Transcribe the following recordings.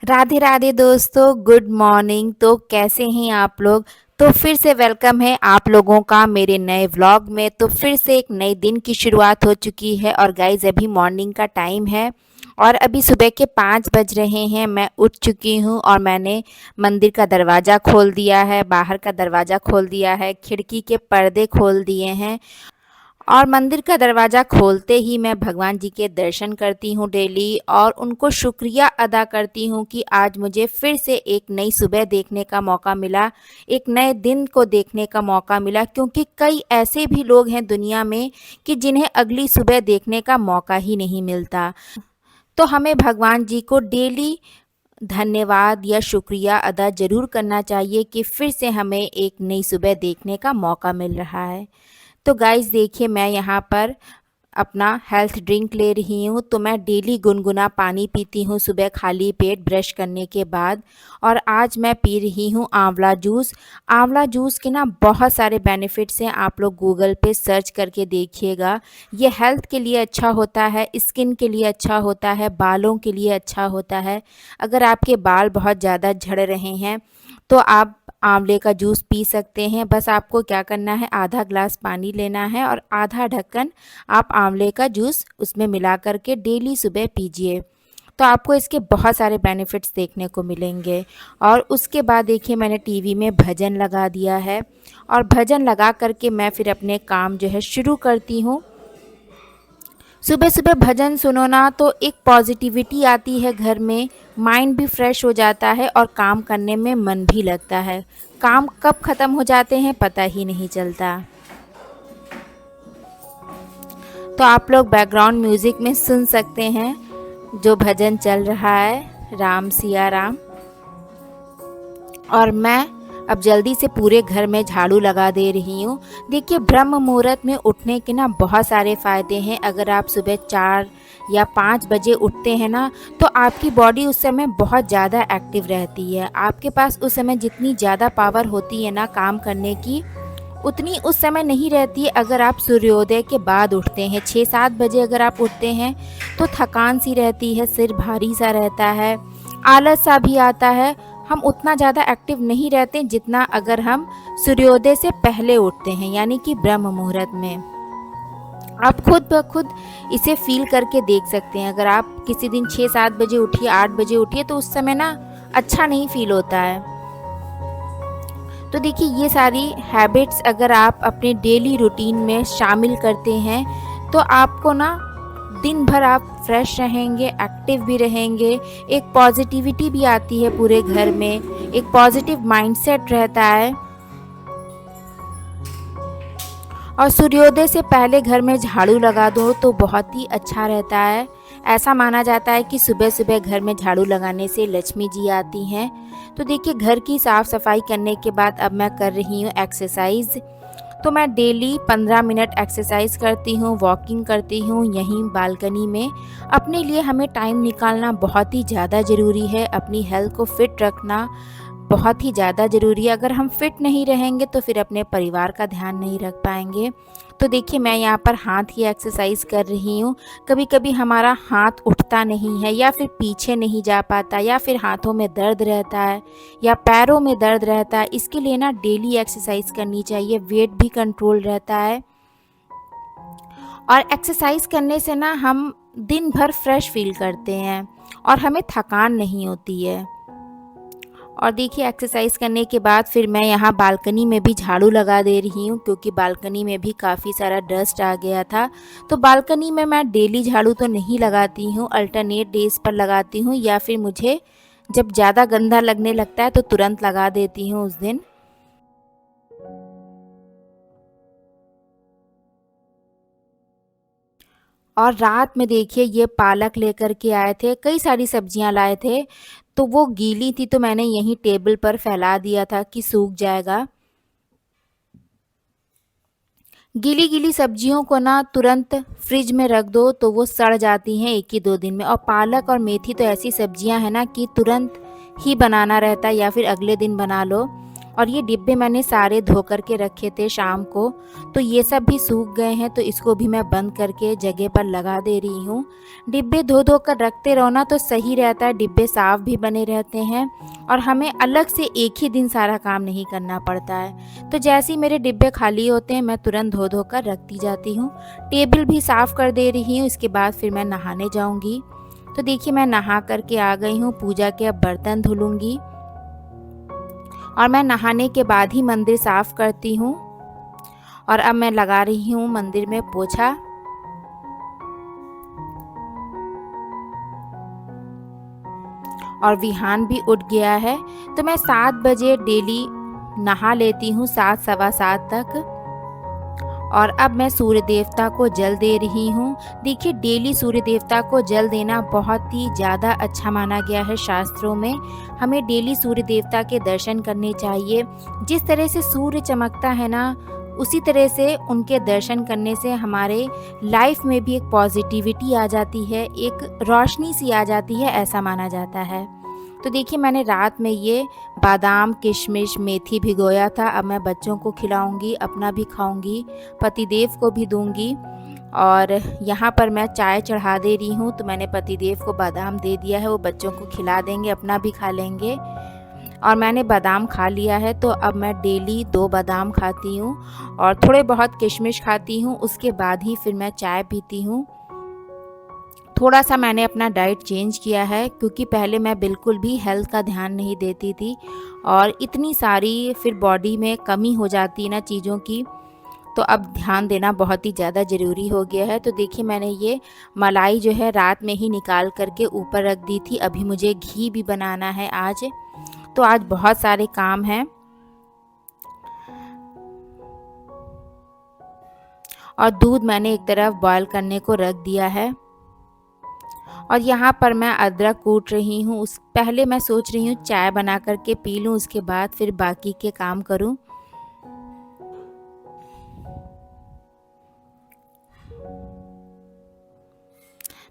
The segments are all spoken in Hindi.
राधे राधे दोस्तों, गुड मॉर्निंग। तो कैसे हैं आप लोग? तो फिर से वेलकम है आप लोगों का मेरे नए व्लॉग में। तो फिर से एक नए दिन की शुरुआत हो चुकी है और गाइज अभी मॉर्निंग का टाइम है और अभी सुबह के 5 बज रहे हैं। मैं उठ चुकी हूँ और मैंने मंदिर का दरवाज़ा खोल दिया है, बाहर का दरवाज़ा खोल दिया है, खिड़की के पर्दे खोल दिए हैं और मंदिर का दरवाज़ा खोलते ही मैं भगवान जी के दर्शन करती हूँ डेली और उनको शुक्रिया अदा करती हूँ कि आज मुझे फिर से एक नई सुबह देखने का मौका मिला, एक नए दिन को देखने का मौका मिला। क्योंकि कई ऐसे भी लोग हैं दुनिया में कि जिन्हें अगली सुबह देखने का मौका ही नहीं मिलता। तो हमें भगवान जी को डेली धन्यवाद या शुक्रिया अदा ज़रूर करना चाहिए कि फिर से हमें एक नई सुबह देखने का मौका मिल रहा है। तो गाइस देखिए, मैं यहाँ पर अपना हेल्थ ड्रिंक ले रही हूँ। तो मैं डेली गुनगुना पानी पीती हूँ सुबह खाली पेट ब्रश करने के बाद। और आज मैं पी रही हूँ आंवला जूस। आंवला जूस के ना बहुत सारे बेनिफिट्स हैं, आप लोग गूगल पे सर्च करके देखिएगा। ये हेल्थ के लिए अच्छा होता है, स्किन के लिए अच्छा होता है, बालों के लिए अच्छा होता है। अगर आपके बाल बहुत ज़्यादा झड़ रहे हैं तो आप आंवले का जूस पी सकते हैं। बस आपको क्या करना है, आधा ग्लास पानी लेना है और आधा ढक्कन आप आंवले का जूस उसमें मिला करके डेली सुबह पीजिए। तो आपको इसके बहुत सारे बेनिफिट्स देखने को मिलेंगे। और उसके बाद देखिए, मैंने टीवी में भजन लगा दिया है और भजन लगा करके मैं फिर अपने काम जो है शुरू करती हूँ। सुबह सुबह भजन सुनो ना तो एक पॉजिटिविटी आती है घर में, माइंड भी फ्रेश हो जाता है और काम करने में मन भी लगता है। काम कब ख़त्म हो जाते हैं पता ही नहीं चलता। तो आप लोग बैकग्राउंड म्यूज़िक में सुन सकते हैं जो भजन चल रहा है, राम सिया राम। और मैं अब जल्दी से पूरे घर में झाड़ू लगा दे रही हूँ। देखिए, ब्रह्म मुहूर्त में उठने के ना बहुत सारे फ़ायदे हैं। अगर आप सुबह 4 या 5 बजे उठते हैं ना तो आपकी बॉडी उस समय बहुत ज़्यादा एक्टिव रहती है। आपके पास उस समय जितनी ज़्यादा पावर होती है ना काम करने की, उतनी उस समय नहीं रहती है अगर आप सूर्योदय के बाद उठते हैं। 6-7 बजे अगर आप उठते हैं तो थकान सी रहती है, सिर भारी सा रहता है, आलस सा भी आता है। हम उतना ज़्यादा एक्टिव नहीं रहते जितना अगर हम सूर्योदय से पहले उठते हैं, यानी कि ब्रह्म मुहूर्त में। आप खुद ब खुद इसे फील करके देख सकते हैं। अगर आप किसी दिन 6-7 बजे उठिए, 8 बजे उठिए तो उस समय ना अच्छा नहीं फील होता है। तो देखिए, ये सारी हैबिट्स अगर आप अपने डेली रूटीन में शामिल करते हैं तो आपको ना दिन भर आप फ्रेश रहेंगे, एक्टिव भी रहेंगे, एक पॉजिटिविटी भी आती है पूरे घर में, एक पॉजिटिव माइंडसेट रहता है। और सूर्योदय से पहले घर में झाड़ू लगा दो तो बहुत ही अच्छा रहता है। ऐसा माना जाता है कि सुबह सुबह घर में झाड़ू लगाने से लक्ष्मी जी आती हैं। तो देखिए, घर की साफ़ सफाई करने के बाद अब मैं कर रही हूँ एक्सरसाइज। तो मैं डेली 15 मिनट एक्सरसाइज करती हूँ, वॉकिंग करती हूँ यहीं बालकनी में। अपने लिए हमें टाइम निकालना बहुत ही ज़्यादा ज़रूरी है। अपनी हेल्थ को फिट रखना बहुत ही ज़्यादा ज़रूरी है। अगर हम फिट नहीं रहेंगे तो फिर अपने परिवार का ध्यान नहीं रख पाएंगे। तो देखिए, मैं यहाँ पर हाथ की एक्सरसाइज कर रही हूँ। कभी कभी हमारा हाथ उठता नहीं है या फिर पीछे नहीं जा पाता या फिर हाथों में दर्द रहता है या पैरों में दर्द रहता है। इसके लिए ना डेली एक्सरसाइज करनी चाहिए, वेट भी कंट्रोल रहता है। और एक्सरसाइज करने से ना हम दिन भर फ्रेश फील करते हैं और हमें थकान नहीं होती है। और देखिए, एक्सरसाइज करने के बाद फिर मैं यहाँ बालकनी में भी झाड़ू लगा दे रही हूँ क्योंकि बालकनी में भी काफ़ी सारा डस्ट आ गया था। तो बालकनी में मैं डेली झाड़ू तो नहीं लगाती हूँ, अल्टरनेट डेज पर लगाती हूँ या फिर मुझे जब ज़्यादा गंदा लगने लगता है तो तुरंत लगा देती हूँ उस दिन। और रात में देखिए, ये पालक लेकर के आए थे, कई सारी सब्जियां लाए थे। तो वो गीली थी तो मैंने यहीं टेबल पर फैला दिया था कि सूख जाएगा। गीली गीली सब्जियों को ना तुरंत फ्रिज में रख दो तो वो सड़ जाती हैं 1 ही 2 दिन में। और पालक और मेथी तो ऐसी सब्जियां हैं ना कि तुरंत ही बनाना रहता है या फिर अगले दिन बना लो। और ये डिब्बे मैंने सारे धो करके रखे थे शाम को, तो ये सब भी सूख गए हैं, तो इसको भी मैं बंद करके जगह पर लगा दे रही हूँ। डिब्बे धो धो कर रखते रहो ना तो सही रहता है, डिब्बे साफ़ भी बने रहते हैं और हमें अलग से एक ही दिन सारा काम नहीं करना पड़ता है। तो जैसे ही मेरे डिब्बे खाली होते हैं मैं तुरंत धो धो कर रखती जाती हूँ। टेबल भी साफ़ कर दे रही हूँ, इसके बाद फिर मैं नहाने जाऊँगी। तो देखिए मैं नहा करके आ गई हूँ, पूजा के अब बर्तन धुलूँगी और मैं नहाने के बाद ही मंदिर साफ़ करती हूँ। और अब मैं लगा रही हूँ मंदिर में पोछा। और विहान भी उठ गया है, तो मैं 7 बजे डेली नहा लेती हूँ, 7 सवा 7 तक। और अब मैं सूर्य देवता को जल दे रही हूँ। देखिए डेली सूर्य देवता को जल देना बहुत ही ज़्यादा अच्छा माना गया है शास्त्रों में। हमें डेली सूर्य देवता के दर्शन करने चाहिए। जिस तरह से सूर्य चमकता है ना, उसी तरह से उनके दर्शन करने से हमारे लाइफ में भी एक पॉजिटिविटी आ जाती है, एक रोशनी सी आ जाती है, ऐसा माना जाता है। तो देखिए मैंने रात में ये बादाम, किशमिश, मेथी भिगोया था। अब मैं बच्चों को खिलाऊंगी, अपना भी खाऊंगी, पतिदेव को भी दूंगी। और यहाँ पर मैं चाय चढ़ा दे रही हूँ, तो मैंने पतिदेव को बादाम दे दिया है, वो बच्चों को खिला देंगे, अपना भी खा लेंगे। और मैंने बादाम खा लिया है, तो अब मैं डेली 2 बादाम खाती हूँ और थोड़े बहुत किशमिश खाती हूँ, उसके बाद ही फिर मैं चाय पीती हूँ। थोड़ा सा मैंने अपना डाइट चेंज किया है, क्योंकि पहले मैं बिल्कुल भी हेल्थ का ध्यान नहीं देती थी और इतनी सारी फिर बॉडी में कमी हो जाती है ना चीज़ों की, तो अब ध्यान देना बहुत ही ज़्यादा ज़रूरी हो गया है। तो देखिए मैंने ये मलाई जो है रात में ही निकाल करके ऊपर रख दी थी। अभी मुझे घी भी बनाना है आज, तो आज बहुत सारे काम हैं। और दूध मैंने एक तरफ बॉयल करने को रख दिया है और यहाँ पर मैं अदरक कूट रही हूँ। उस पहले मैं सोच रही हूँ चाय बना करके पी लूँ, उसके बाद फिर बाकी के काम करूँ।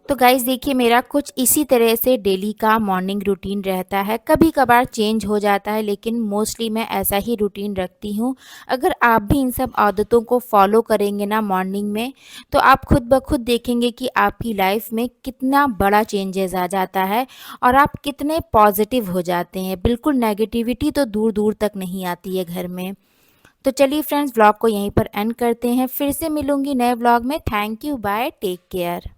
तो गाइज़ देखिए मेरा कुछ इसी तरह से डेली का मॉर्निंग रूटीन रहता है। कभी कभार चेंज हो जाता है, लेकिन मोस्टली मैं ऐसा ही रूटीन रखती हूँ। अगर आप भी इन सब आदतों को फॉलो करेंगे ना मॉर्निंग में, तो आप खुद ब खुद देखेंगे कि आपकी लाइफ में कितना बड़ा चेंजेस आ जाता है और आप कितने पॉजिटिव हो जाते हैं। बिल्कुल नेगेटिविटी तो दूर दूर तक नहीं आती है घर में। तो चलिए फ्रेंड्स, व्लॉग को यहीं पर एंड करते हैं। फिर से मिलूंगी नए व्लॉग में। Thank you, bye, take care.